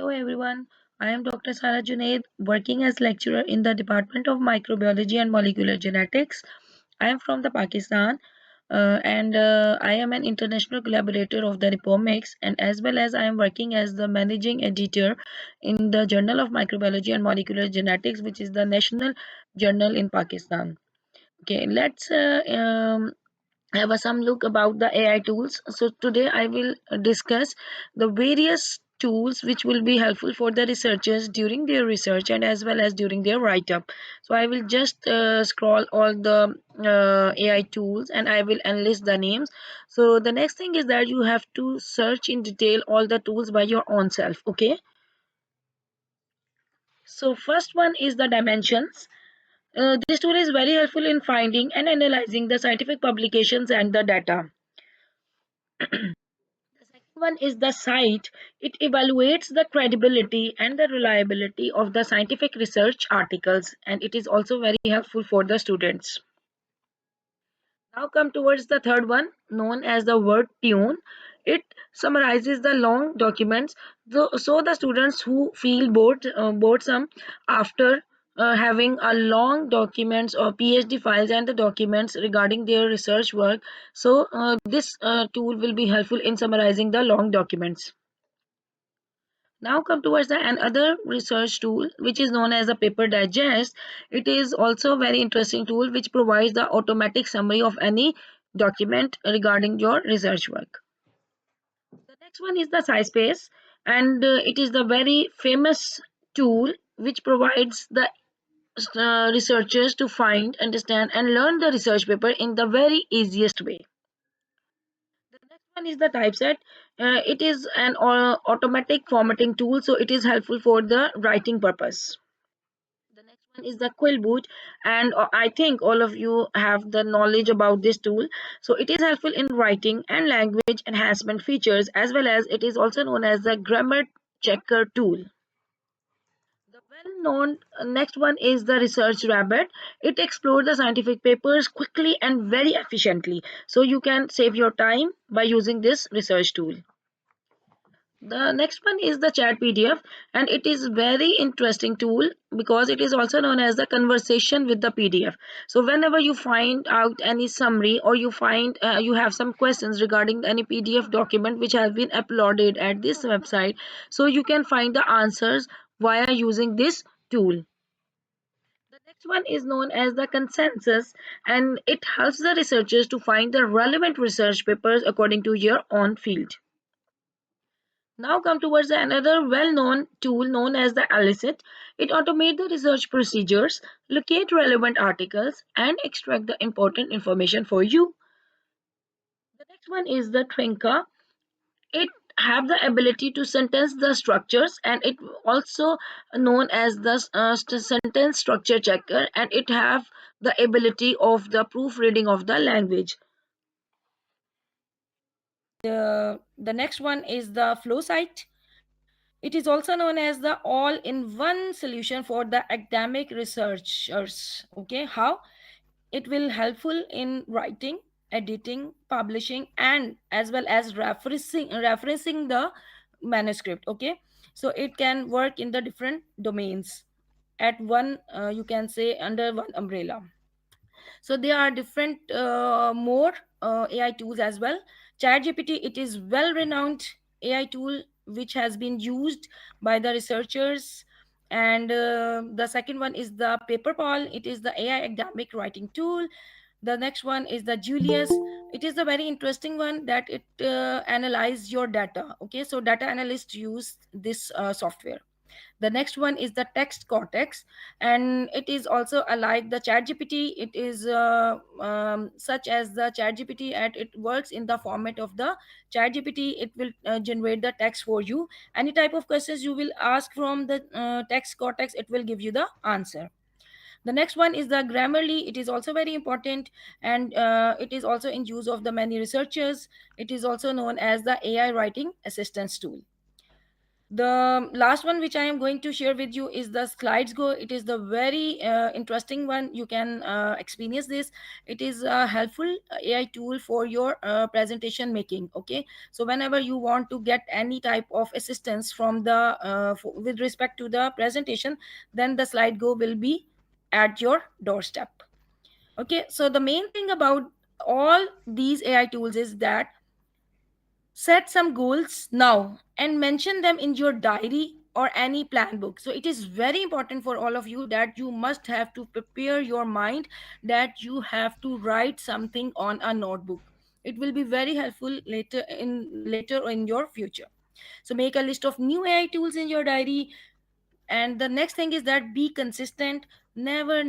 Hello everyone, I am Dr. Sara Junaid, working as lecturer in the Department of Microbiology and Molecular Genetics. I am from the Pakistan and I am an international collaborator of the Nepomics, and as well as I am working as the managing editor in the Journal of Microbiology and Molecular Genetics, which is the national journal in Pakistan. Okay, let's have some look about the AI tools. So today I will discuss the various tools which will be helpful for the researchers during their research and as well as during their write-up. So I will just scroll all the AI tools and I will enlist the names. So the next thing is that you have to search in detail all the tools by your own self. Okay. So first one is the dimensions. This tool is very helpful in finding and analyzing the scientific publications and the data. The second one is the site. It evaluates the credibility and the reliability of the scientific research articles, and it is also very helpful for the students. Now come towards the third one, known as the word tune. It summarizes the long documents, so the students who feel boresome after having a long documents or PhD files and the documents regarding their research work. So this tool will be helpful in summarizing the long documents. Now come towards the another research tool which is known as a paper digest. It is also a very interesting tool which provides the automatic summary of any document regarding your research work. The next one is the SciSpace, and it is the very famous tool which provides the researchers to find, understand and learn the research paper in the very easiest way. The next one is the typeset. It is an automatic formatting tool, so it is helpful for the writing purpose. The next one is the quill boot, and I think all of you have the knowledge about this tool. So it is helpful in writing and language enhancement features, as well as it is also known as the grammar checker tool. The well-known next one is the Research Rabbit. It explores the scientific papers quickly and very efficiently. So you can save your time by using this research tool. The next one is the Chat PDF, and it is very interesting tool because it is also known as the conversation with the PDF. So whenever you find out any summary or you find you have some questions regarding any PDF document which has been uploaded at this website, so you can find the answers via using this tool. The next one is known as the consensus, and it helps the researchers to find the relevant research papers according to your own field. Now come towards another well-known tool known as the Elicit. It automates the research procedures, locate relevant articles, and extract the important information for you. The next one is the Trinka. It have the ability to sentence the structures, and it also known as the sentence structure checker, and it have the ability of the proofreading of the language. The next one is the flow site. It is also known as the all-in-one solution for the academic researchers. Okay, how it will helpful in writing, editing, publishing, and as well as referencing the manuscript. Okay, so it can work in the different domains at one. You can say under one umbrella. So there are different more AI tools as well. ChatGPT, it is well renowned AI tool which has been used by the researchers. And the second one is the Paperpal. It is the AI academic writing tool. The next one is the Julius. It is a very interesting one that it analyze your data. Okay, so data analysts use this software. The next one is the text cortex, and it is also alike the chat gpt. It is such as the chat gpt, and it works in the format of the chat gpt. It will generate the text for you. Any type of questions you will ask from the text cortex, it will give you the answer. The next one is the grammarly. It is also very important, and it is also in use of the many researchers. It is also known as the AI writing assistance tool. The last one which I am going to share with you is the slides go. It is the very interesting one. You can experience this. It is a helpful AI tool for your presentation making. Okay, so whenever you want to get any type of assistance from the with respect to the presentation, then the slide go will be at your doorstep. Okay, so the main thing about all these AI tools is that set some goals now and mention them in your diary or any plan book. So it is very important for all of you that you must have to prepare your mind, that you have to write something on a notebook. It will be very helpful later in your future. So make a list of new AI tools in your diary. And the next thing is that be consistent. Never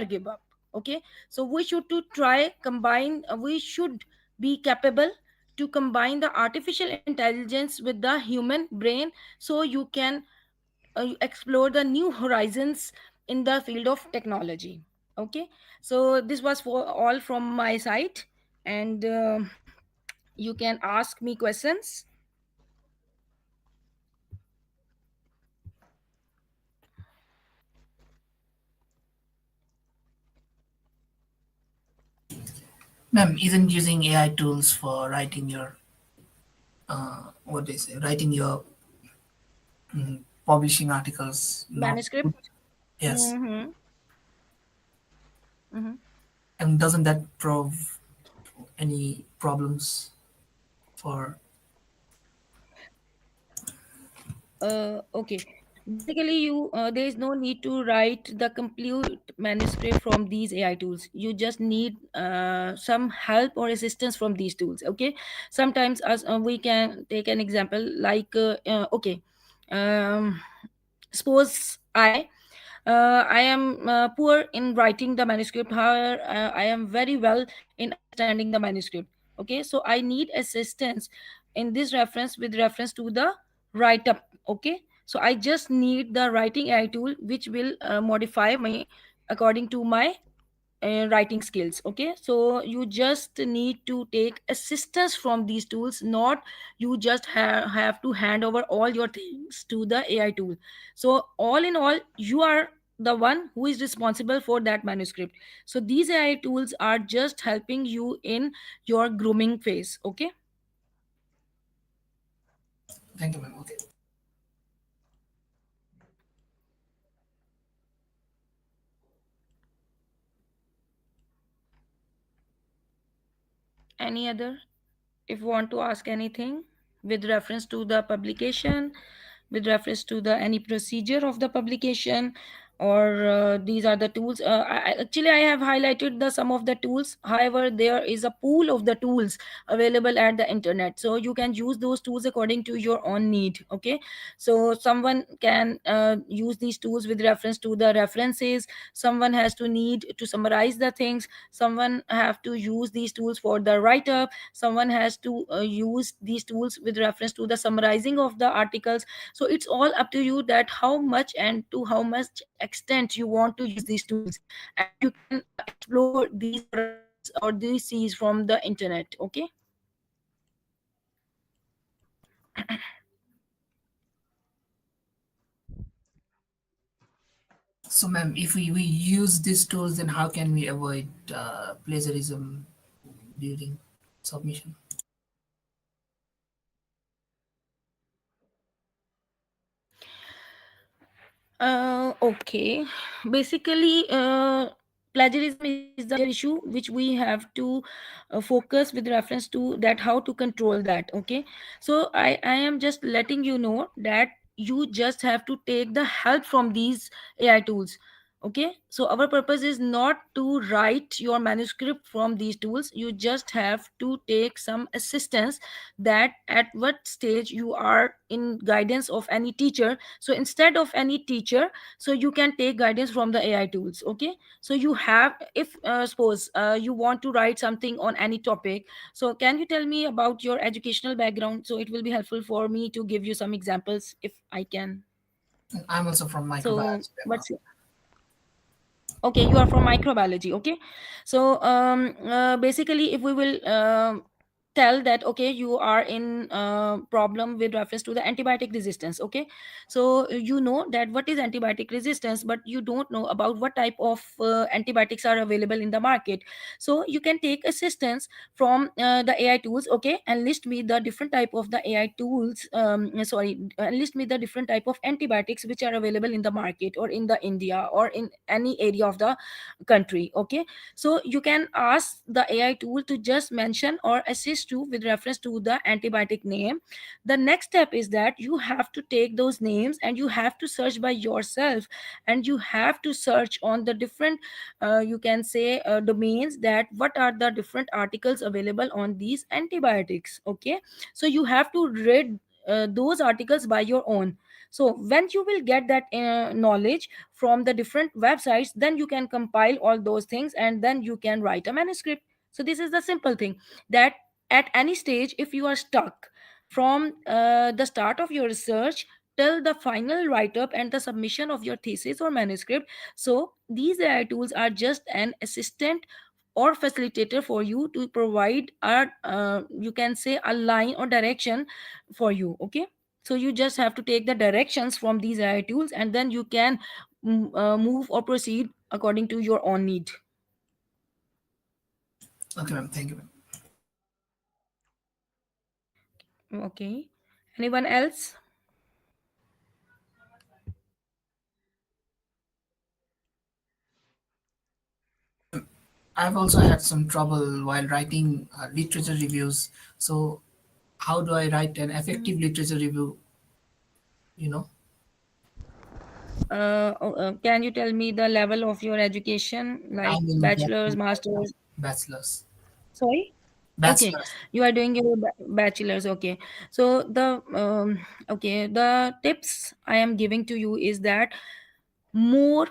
give up. Okay, so we should to try combine we should be capable to combine the artificial intelligence with the human brain, so you can explore the new horizons in the field of technology. Okay, so this was for all from my side, and you can ask me questions. Ma'am, isn't using AI tools for writing your what they say, writing your publishing articles not good? Manuscript. Yes, Mm-hmm. Mm-hmm. and doesn't that prove any problems for? Okay. Basically, you there is no need to write the complete manuscript from these AI tools. You just need some help or assistance from these tools. Okay. Sometimes, as we can take an example, like okay, um, suppose I am poor in writing the manuscript. However, I am very well in understanding the manuscript. Okay, so I need assistance in this reference with reference to the write up. Okay, so I just need the writing AI tool which will modify my according to my writing skills. Okay, so you just need to take assistance from these tools, not you just have to hand over all your things to the AI tool. So all in all, you are the one who is responsible for that manuscript. So these AI tools are just helping you in your grooming phase. Okay. Thank you, ma'am. Okay. Any other, if you want to ask anything with reference to the publication, with reference to the any procedure of the publication, or these are the tools. Actually, I have highlighted the some of the tools. However, there is a pool of the tools available at the internet, so you can use those tools according to your own need. Okay, so someone can use these tools with reference to the references. Someone has to need to summarize the things. Someone have to use these tools for the write up. Someone has to use these tools with reference to the summarizing of the articles. So it's all up to you that how much and to how much extent you want to use these tools, and you can explore these horizons or these seas from the internet. Okay. So, ma'am, if we use these tools, then how can we avoid plagiarism during submission? Okay. Basically, plagiarism is the major issue which we have to focus with reference to that how to control that. Okay. So I am just letting you know that you just have to take the help from these AI tools. Okay, so our purpose is not to write your manuscript from these tools. You just have to take some assistance, that at what stage you are in guidance of any teacher. So instead of any teacher, so you can take guidance from the AI tools. Okay, so you have, if suppose you want to write something on any topic, so can you tell me about your educational background, so it will be helpful for me to give you some examples if I can. And I'm also from So microbiology background. what's okay, you are from microbiology. Okay, so basically if we will tell that okay, you are in problem with reference to the antibiotic resistance. Okay, so you know that what is antibiotic resistance, but you don't know about what type of antibiotics are available in the market. So you can take assistance from the AI tools, okay, and list me the different type of the AI tools, sorry, list me the different type of antibiotics which are available in the market or in the India or in any area of the country. Okay, so you can ask the AI tool to just mention or assist you with reference to the antibiotic name. The next step is that you have to take those names and you have to search by yourself, and you have to search on the different you can say domains, that what are the different articles available on these antibiotics. Okay, so you have to read those articles by your own. So when you will get that knowledge from the different websites, then you can compile all those things and then you can write a manuscript. So this is the simple thing, that at any stage if you are stuck from the start of your research till the final write up and the submission of your thesis or manuscript, so these AI tools are just an assistant or facilitator for you to provide a you can say a line or direction for you. Okay, so you just have to take the directions from these AI tools and then you can move or proceed according to your own need. Okay, ma'am. Thank you, ma'am. Okay, anyone else? I've also had some trouble while writing literature reviews. So, how do I write an Mhm. effective literature review? You know, Can you tell me the level of your education, like I'm in bachelor's, master's? bachelor's. Sorry. Okay, Bachelor's. you are doing your bachelor's. Okay, so the okay, the tips I am giving to you is that more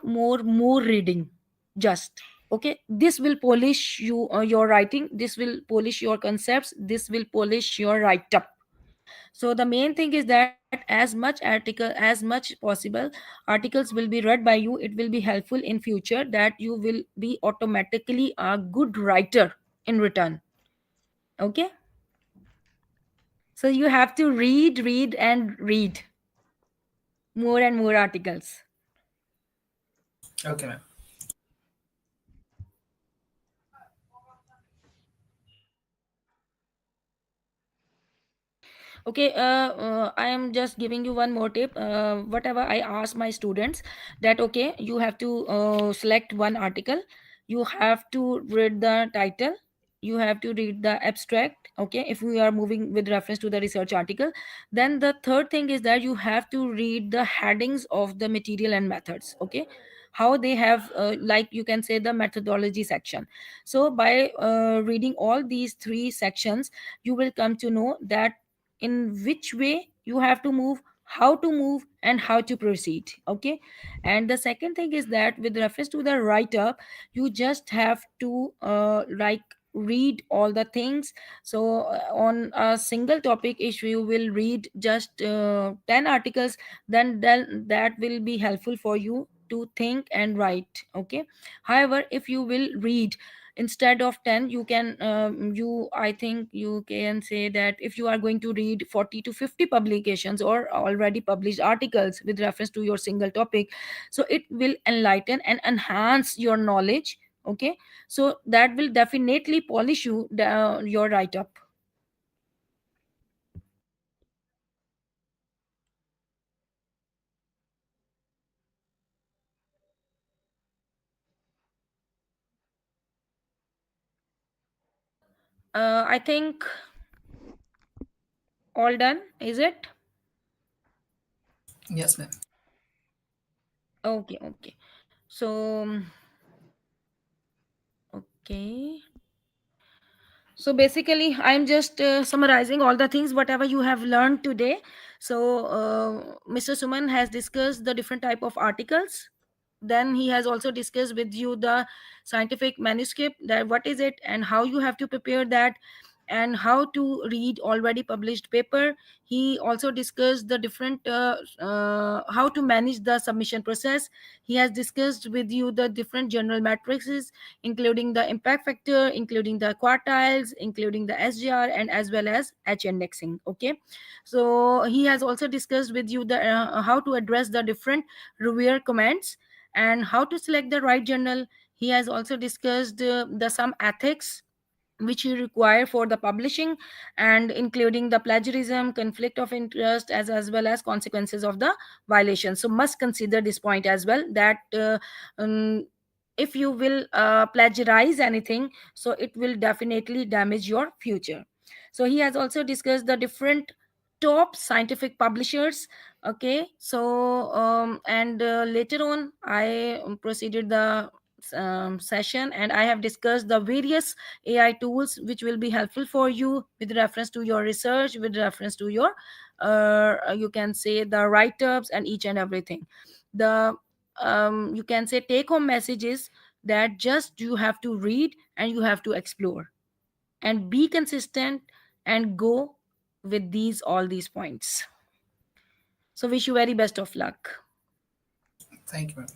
reading. Just okay, this will polish you your writing. This will polish your concepts. This will polish your write up. So the main thing is that as much possible articles will be read by you. It will be helpful in future that you will be automatically a good writer in return. Okay, so you have to read and read more and more articles. Okay, ma'am. Okay, I am just giving you one more tip. Whatever I ask my students, that okay, you have to select one article, you have to read the title, you have to read the abstract. Okay, if we are moving with reference to the research article, then the third thing is that you have to read the headings of the material and methods. Okay, how they have like you can say the methodology section. So by reading all these three sections, you will come to know that in which way you have to move, how to move, and how to proceed. Okay, and the second thing is that with reference to the write up, you just have to like read all the things. So on a single topic, if you will read just 10 articles, then that will be helpful for you to think and write. Okay, however, if you will read instead of 10, you can you I think you can say that if you are going to read 40 to 50 publications or already published articles with reference to your single topic, so it will enlighten and enhance your knowledge. Okay, so that will definitely polish your write up. I think all done, is it? Yes, ma'am. Okay, okay. So okay, so basically I'm just summarizing all the things whatever you have learned today. So Mr. Suman has discussed the different type of articles, then he has also discussed with you the scientific manuscript, that what is it and how you have to prepare that. and how to read already published paper. He also discussed the different how to manage the submission process. He has discussed with you the different general matrices, including the impact factor, including the quartiles, including the SGR, and as well as H indexing. Okay, so he has also discussed with you the how to address the different reviewer comments and how to select the right journal. He has also discussed the some ethics which you require for the publishing, and including the plagiarism, conflict of interest, as well as consequences of the violation. So must consider this point as well, that if you will plagiarize anything, so it will definitely damage your future. So he has also discussed the different top scientific publishers. Okay, so and later on I proceeded the session, and I have discussed the various AI tools which will be helpful for you with reference to your research, with reference to your you can say the write-ups and each and everything. The you can say take home messages, that just you have to read and you have to explore and be consistent and go with these all these points. So wish you very best of luck. Thank you, ma'am.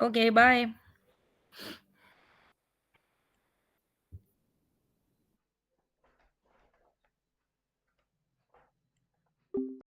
Okay, bye.